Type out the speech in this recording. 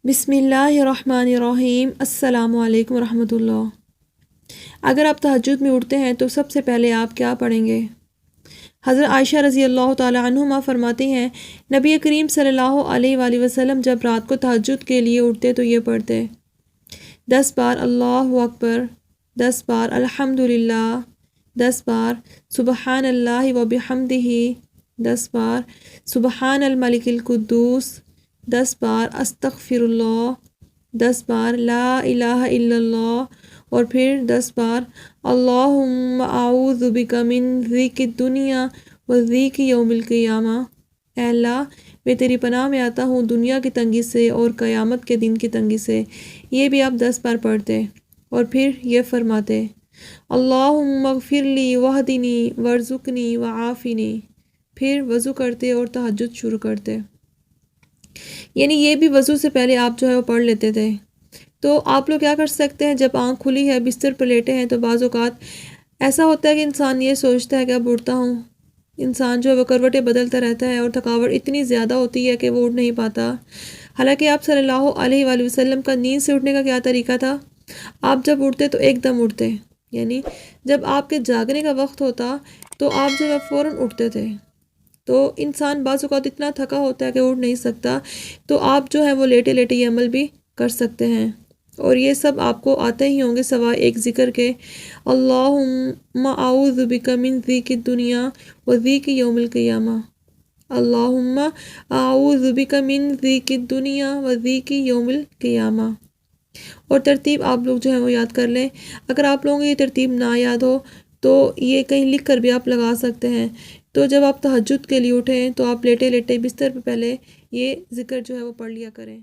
بسم اللہ الرحمن الرحیم۔ السلام علیکم ورحمۃ اللہ۔ اگر آپ تہجد میں اٹھتے ہیں تو سب سے پہلے آپ کیا پڑھیں گے؟ حضرت عائشہ رضی اللہ تعالی عنہما فرماتی ہیں، نبی کریم صلی اللہ علیہ وآلہ وسلم جب رات کو تہجد کے لیے اٹھتے تو یہ پڑھتے 10 بار اللہ اکبر، 10 بار الحمدللہ، 10 بار سبحان اللہ و بحمدہ، 10 بار سبحان الملک القدوس، 10 بار استغفر اللہ، 10 بار لا الہ الا اللہ، اور پھر 10 بار اللہم اعوذ بک من ضیق الدنیا و ضیق یوم القیامہ۔ اے اللہ، میں تیری پناہ میں آتا ہوں دنیا کی تنگی سے اور قیامت کے دن کی تنگی سے۔ یہ بھی آپ 10 بار پڑھتے اور پھر یہ فرماتے اللہم اغفر لی واہدنی وارزقنی وعافنی، پھر وضو کرتے اور تہجد شروع کرتے۔ یعنی یہ بھی وضو سے پہلے آپ جو ہے وہ پڑھ لیتے تھے۔ تو آپ لوگ کیا کر سکتے ہیں، جب آنکھ کھلی ہے، بستر پر لیٹے ہیں، تو بعض اوقات ایسا ہوتا ہے کہ انسان یہ سوچتا ہے کہ اب اٹھتا ہوں، انسان جو ہے وہ کروٹیں بدلتا رہتا ہے اور تھکاوٹ اتنی زیادہ ہوتی ہے کہ وہ اٹھ نہیں پاتا۔ حالانکہ آپ صلی اللہ علیہ وآلہ وسلم کا نیند سے اٹھنے کا کیا طریقہ تھا؟ آپ جب اٹھتے تو ایک دم اٹھتے، یعنی جب آپ کے جاگنے کا وقت ہوتا تو آپ جو ہے فوراً اٹھتے تھے۔ تو انسان بعض اوقات اتنا تھکا ہوتا ہے کہ اٹھ نہیں سکتا، تو آپ جو ہے وہ لیٹے لیٹے یہ عمل بھی کر سکتے ہیں، اور یہ سب آپ کو آتے ہی ہوں گے سوائے ایک ذکر کے، اللہم اعوذ بک من ضیق الدنیا و ضیق یوم القیامہ، اللہم اعوذ بک من ضیق الدنیا و ضیق یوم القیامہ۔ اور ترتیب آپ لوگ جو ہے وہ یاد کر لیں۔ اگر آپ لوگوں کو یہ ترتیب نہ یاد ہو تو یہ کہیں لکھ کر بھی آپ لگا سکتے ہیں۔ تو جب آپ تہجد کے لیے اٹھیں تو آپ لیٹے لیٹے بستر پہ پہلے یہ ذکر جو ہے وہ پڑھ لیا کریں۔